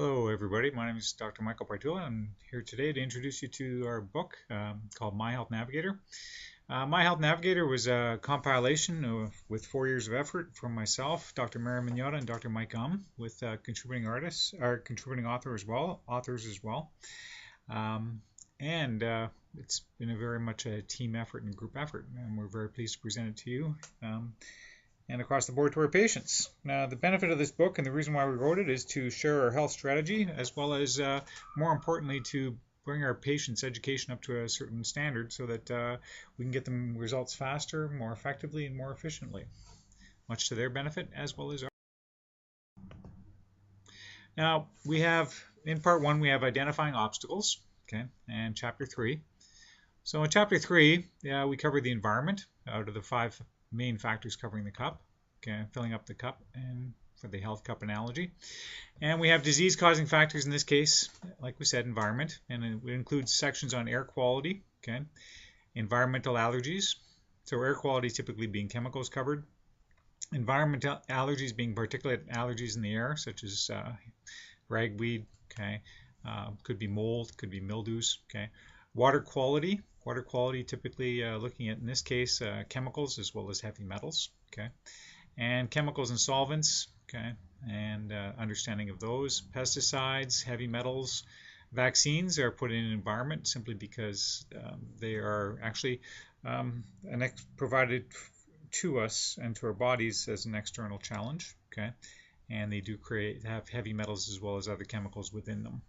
Hello everybody, my name is Dr. Michael Partula. I'm here today to introduce you to our book called My Health Navigator. My Health Navigator was a compilation with 4 years of effort from myself, Dr. Mary Mignota, and Dr. Mike with contributing authors as well. And it's been very much a team effort and group effort, and we're very pleased to present it to you. And across the board to our patients. Now, the benefit of this book and the reason why we wrote it is to share our health strategy, as well as, more importantly, to bring our patients' education up to a certain standard so that we can get them results faster, more effectively, and more efficiently, much to their benefit as well as ours. Now, we have, in part 1, we have identifying obstacles, okay, and chapter 3. So in chapter 3, we cover the environment out of the 5 main factors covering the cup, okay, filling up the cup, and for the health cup analogy. And we have disease-causing factors in this case, like we said, environment, and it includes sections on air quality, okay, environmental allergies, so air quality typically being chemicals covered, environmental allergies being particulate allergies in the air, such as ragweed, okay, could be mold, could be mildews, okay, water quality typically looking at, in this case, chemicals as well as heavy metals, okay, and chemicals and solvents, okay, and understanding of those, pesticides, heavy metals, vaccines are put in an environment simply because they are actually provided to us and to our bodies as an external challenge, okay, and they do have heavy metals as well as other chemicals within them.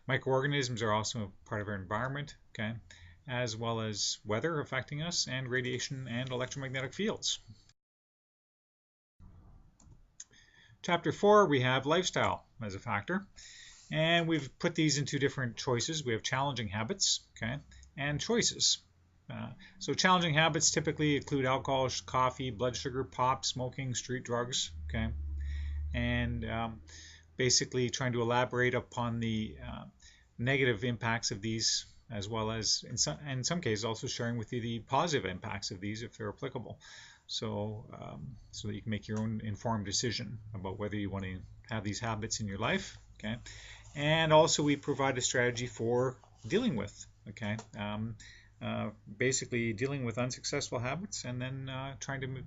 Microorganisms are also part of our environment, okay, as well as weather affecting us, and radiation and electromagnetic fields. Chapter 4, we have lifestyle as a factor, and we've put these into different choices. We have challenging habits, okay, and choices. So challenging habits typically include alcohol, coffee, blood sugar, pop, smoking, street drugs, okay, and basically trying to elaborate upon the negative impacts of these, as well as in some cases also sharing with you the positive impacts of these if they're applicable, so that you can make your own informed decision about whether you want to have these habits in your life, okay. And also we provide a strategy for dealing with, okay, basically dealing with unsuccessful habits, and then trying to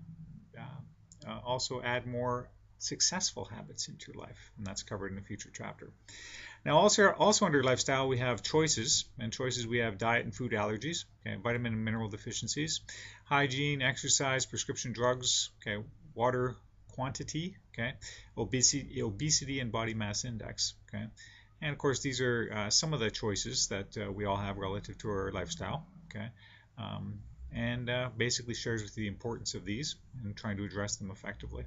also add more successful habits into your life, and that's covered in a future chapter. Now, also under lifestyle, we have choices, and choices we have diet and food allergies, okay, vitamin and mineral deficiencies, hygiene, exercise, prescription drugs, okay, water quantity, okay, obesity and body mass index, okay, and of course these are some of the choices that we all have relative to our lifestyle, okay, and basically shares with you the importance of these and trying to address them effectively.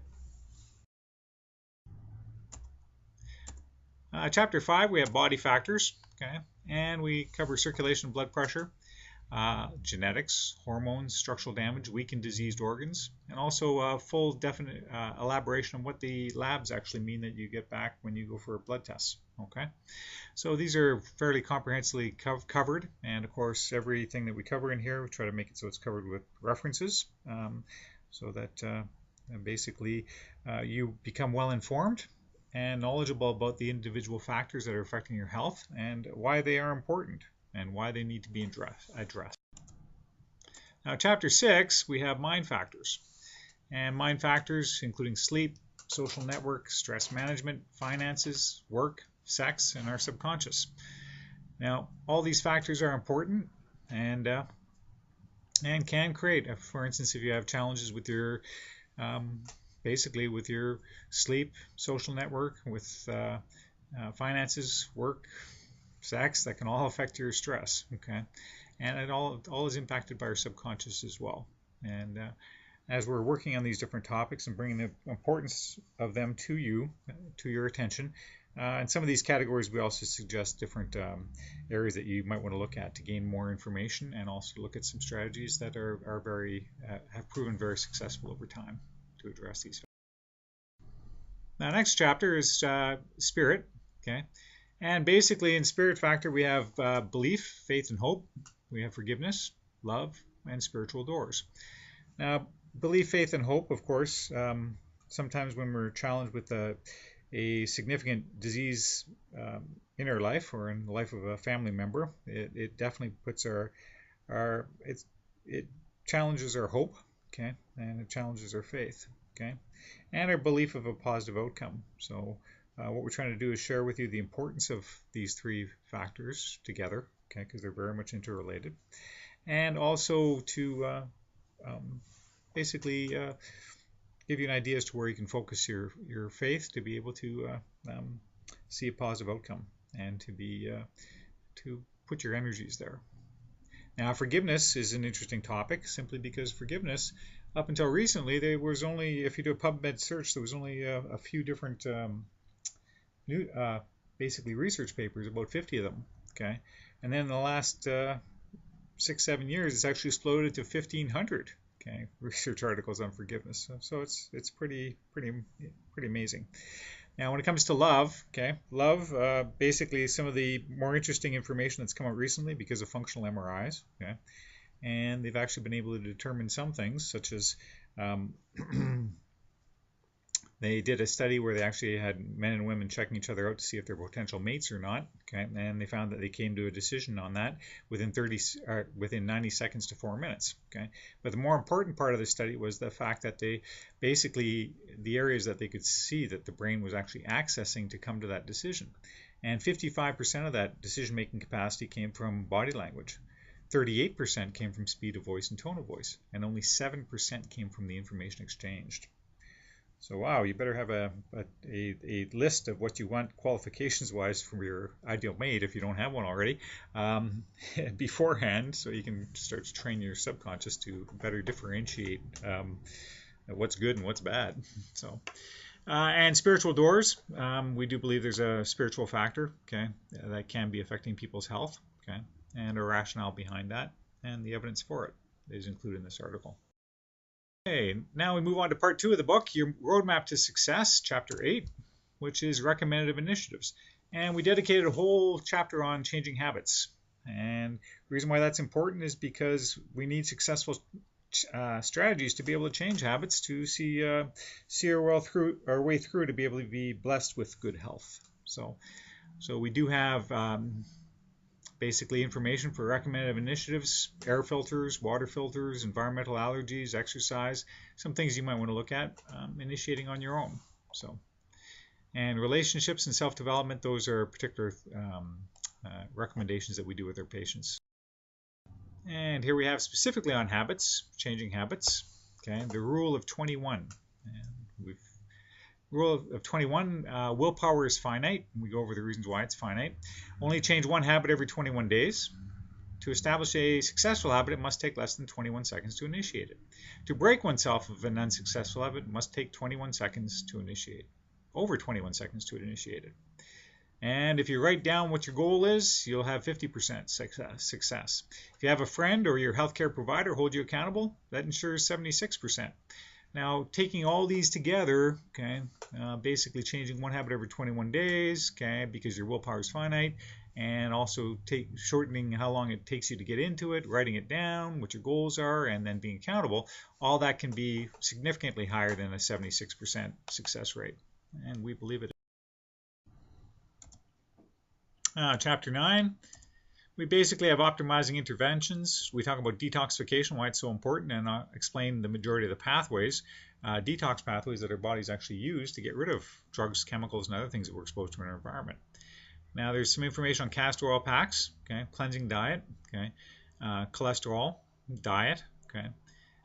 Chapter 5, we have body factors, okay, and we cover circulation, blood pressure, genetics, hormones, structural damage, weakened, diseased organs, and also a full definite elaboration of what the labs actually mean that you get back when you go for blood tests, okay. So these are fairly comprehensively covered, and of course everything that we cover in here, we try to make it so it's covered with references, so that basically you become well informed and knowledgeable about the individual factors that are affecting your health and why they are important and why they need to be addressed. Now, chapter 6, we have mind factors. And mind factors including sleep, social network, stress management, finances, work, sex, and our subconscious. Now, all these factors are important and can create, for instance, if you have challenges with your basically with your sleep, social network, with finances, work, sex, that can all affect your stress, okay, and it all is impacted by our subconscious as well. And as we're working on these different topics and bringing the importance of them to your attention, in some of these categories we also suggest different areas that you might want to look at to gain more information, and also look at some strategies that are very have proven very successful over time to address these. Now, next chapter is spirit, okay, and basically in spirit factor we have belief, faith, and hope. We have forgiveness, love, and spiritual doors. Now, belief, faith, and hope, of course, sometimes when we're challenged with a significant disease in our life or in the life of a family member, it definitely puts it challenges our hope, okay, and it challenges our faith, okay, and our belief of a positive outcome. So what we're trying to do is share with you the importance of these three factors together, okay, because they're very much interrelated, and also to basically give you an idea as to where you can focus your faith to be able to see a positive outcome and to put your energies there. Now, forgiveness is an interesting topic simply because forgiveness, up until recently, there was only, if you do a PubMed search, there was only a few different basically research papers, about 50 of them, okay? And then in the last 6-7 years, it's actually exploded to 1,500, okay, research articles on forgiveness. So it's pretty amazing. Now, when it comes to love, okay, love, basically some of the more interesting information that's come out recently because of functional MRIs, okay, and they've actually been able to determine some things, such as they did a study where they actually had men and women checking each other out to see if they're potential mates or not, okay, and they found that they came to a decision on that within 90 seconds to 4 minutes, okay. But the more important part of the study was the fact that they basically, the areas that they could see that the brain was actually accessing to come to that decision, and 55% of that decision-making capacity came from body language, 38% came from speed of voice and tone of voice, and only 7% came from the information exchanged. So wow, you better have a list of what you want qualifications-wise from your ideal mate if you don't have one already beforehand, so you can start to train your subconscious to better differentiate what's good and what's bad. So, and spiritual doors, we do believe there's a spiritual factor, okay, that can be affecting people's health, okay, and a rationale behind that, and the evidence for it is included in this article. Okay, now we move on to part 2 of the book, Your Roadmap to Success, Chapter 8, which is Recommended Initiatives. And we dedicated a whole chapter on changing habits. And the reason why that's important is because we need successful strategies to be able to change habits to see our way through to be able to be blessed with good health. So we do have basically information for recommended initiatives, air filters, water filters, environmental allergies, exercise, some things you might want to look at initiating on your own. So, and relationships and self-development, those are particular recommendations that we do with our patients. And here we have specifically on habits, changing habits, okay, the rule of 21. And Rule of 21, willpower is finite. We go over the reasons why it's finite. Only change one habit every 21 days. To establish a successful habit, it must take less than 21 seconds to initiate it. To break oneself of an unsuccessful habit, it must take 21 seconds to initiate. Over 21 seconds to initiate it. And if you write down what your goal is, you'll have 50% success. If you have a friend or your healthcare provider hold you accountable, that ensures 76%. Now, taking all these together, okay, basically changing one habit every 21 days, okay, because your willpower is finite, and also shortening how long it takes you to get into it, writing it down, what your goals are, and then being accountable, all that can be significantly higher than a 76% success rate, and we believe it. Chapter 9. We basically have optimizing interventions. We talk about detoxification, why it's so important, and I'll explain the majority of the pathways, detox pathways that our bodies actually use to get rid of drugs, chemicals, and other things that we're exposed to in our environment. Now, there's some information on castor oil packs, okay, cleansing diet, okay, cholesterol, diet, okay,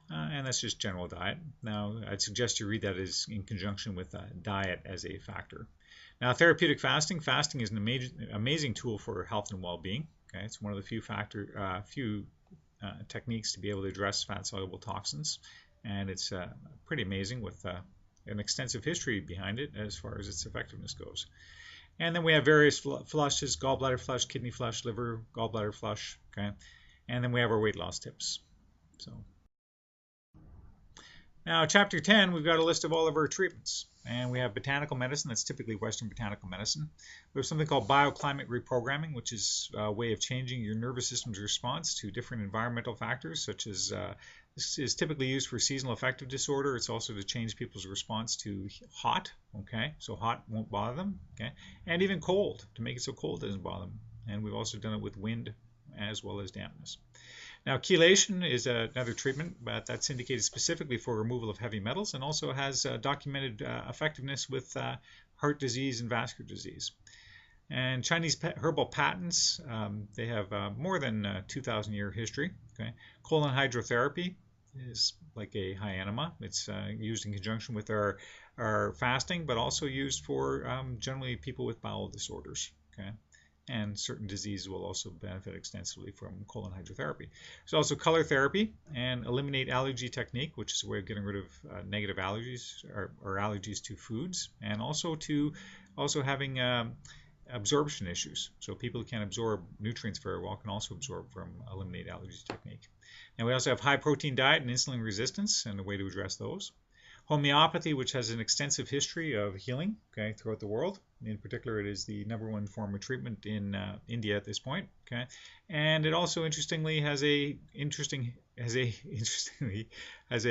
and that's just general diet. Now, I'd suggest you read that as in conjunction with diet as a factor. Now, therapeutic fasting. Fasting is an amazing tool for health and well-being. Okay, it's one of the few techniques to be able to address fat-soluble toxins, and it's pretty amazing with an extensive history behind it as far as its effectiveness goes. And then we have various flushes: gallbladder flush, kidney flush, liver, gallbladder flush. Okay, and then we have our weight loss tips. So now, Chapter 10, we've got a list of all of our treatments. And we have botanical medicine, that's typically Western botanical medicine. We have something called bioclimate reprogramming, which is a way of changing your nervous system's response to different environmental factors, such as This is typically used for seasonal affective disorder. It's also to change people's response to hot. Okay, so hot won't bother them. Okay, and even cold, to make it so cold doesn't bother them. And we've also done it with wind as well as dampness. Now, chelation is another treatment, but that's indicated specifically for removal of heavy metals, and also has documented effectiveness with heart disease and vascular disease. And Chinese herbal patents, they have more than 2,000-year history. Okay, colon hydrotherapy is like a high enema. It's used in conjunction with our fasting, but also used for generally people with bowel disorders. Okay, and certain diseases will also benefit extensively from colon hydrotherapy. There's also color therapy and eliminate allergy technique, which is a way of getting rid of negative allergies or allergies to foods, and also having absorption issues. So people who can't absorb nutrients very well can also absorb from eliminate allergies technique. And we also have high protein diet and insulin resistance and a way to address those. Homeopathy, which has an extensive history of healing, okay, throughout the world. In particular, it is the #1 form of treatment in India at this point. Okay, and it also interestingly has a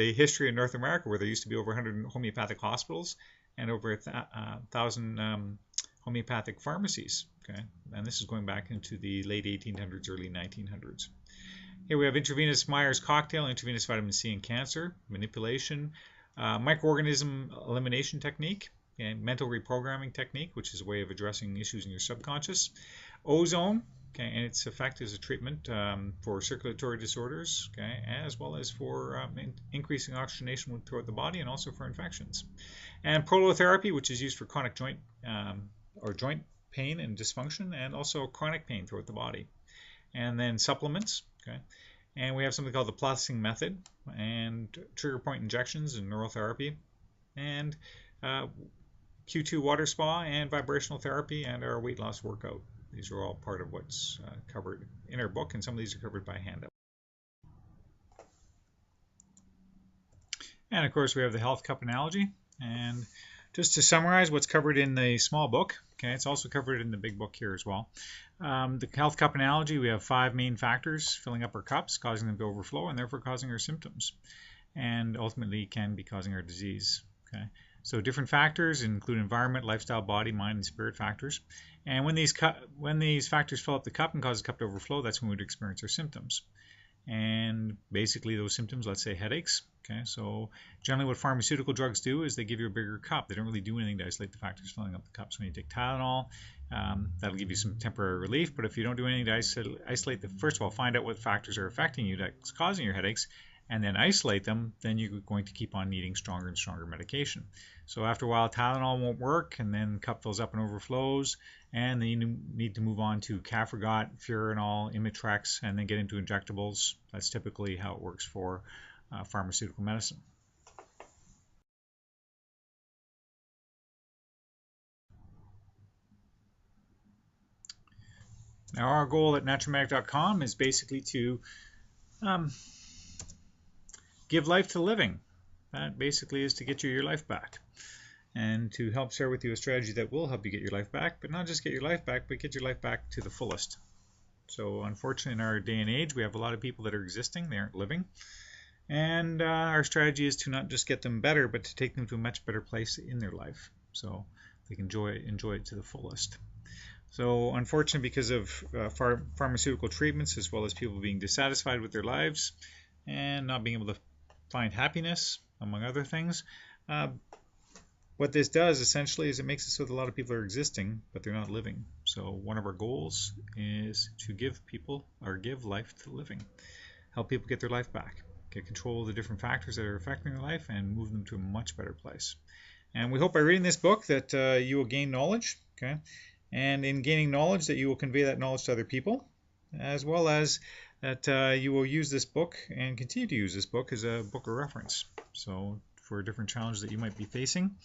history in North America, where there used to be over 100 homeopathic hospitals and over 1,000 homeopathic pharmacies. Okay, and this is going back into the late 1800s, early 1900s. Here we have intravenous Myers cocktail, intravenous vitamin C in cancer, manipulation, microorganism elimination technique, okay, mental reprogramming technique, which is a way of addressing issues in your subconscious, ozone, okay, and its effect as a treatment for circulatory disorders, okay, as well as for increasing oxygenation throughout the body and also for infections, and prolotherapy, which is used for chronic joint pain and dysfunction, and also chronic pain throughout the body. And then supplements, okay. And we have something called the Plossing method, and trigger point injections and neural therapy, and Q2 water spa and vibrational therapy, and our weight loss workout. These are all part of what's covered in our book, and some of these are covered by handout. And of course, we have the health cup analogy. And just to summarize what's covered in the small book, okay, it's also covered in the big book here as well. The health cup analogy, we have 5 main factors filling up our cups, causing them to overflow, and therefore causing our symptoms, and ultimately can be causing our disease. Okay, so different factors include environment, lifestyle, body, mind, and spirit factors. And when these factors fill up the cup and cause the cup to overflow, that's when we would experience our symptoms. And basically those symptoms, let's say headaches. Okay, so generally what pharmaceutical drugs do is they give you a bigger cup. They don't really do anything to isolate the factors filling up the cup. So when you take Tylenol, that'll give you some temporary relief. But if you don't do anything to isolate first of all, find out what factors are affecting you that's causing your headaches, and then isolate them, then you're going to keep on needing stronger and stronger medication. So after a while, Tylenol won't work, and then the cup fills up and overflows, and then you need to move on to Cafragot, Furanol, Imitrex, and then get into injectables. That's typically how it works for pharmaceutical medicine. Now, our goal at naturalmedic.com is basically to give life to living. That basically is to get you your life back, and to help share with you a strategy that will help you get your life back, but not just get your life back, but get your life back to the fullest. So unfortunately, in our day and age, we have a lot of people that are existing, they aren't living. And our strategy is to not just get them better, but to take them to a much better place in their life, so they can enjoy it to the fullest. So unfortunately, because of pharmaceutical treatments, as well as people being dissatisfied with their lives and not being able to find happiness, among other things, what this does essentially is it makes it so that a lot of people are existing, but they're not living. So one of our goals is to give life to living, help people get their life back, get control of the different factors that are affecting their life, and move them to a much better place. And we hope by reading this book that you will gain knowledge, okay? And in gaining knowledge, that you will convey that knowledge to other people, as well as that you will use this book and continue to use this book as a book of reference. So for different challenges that you might be facing,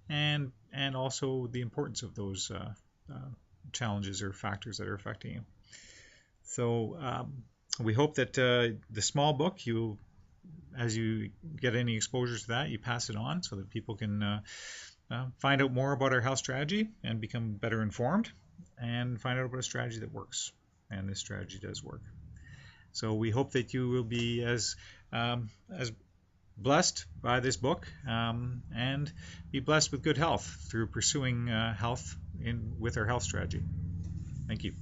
and also the importance of those challenges or factors that are affecting you. So we hope that the small book, as you get any exposure to that, you pass it on so that people can find out more about our health strategy and become better informed, and find out about a strategy that works. And this strategy does work. So we hope that you will be as as blessed by this book, and be blessed with good health through pursuing health with our health strategy. Thank you.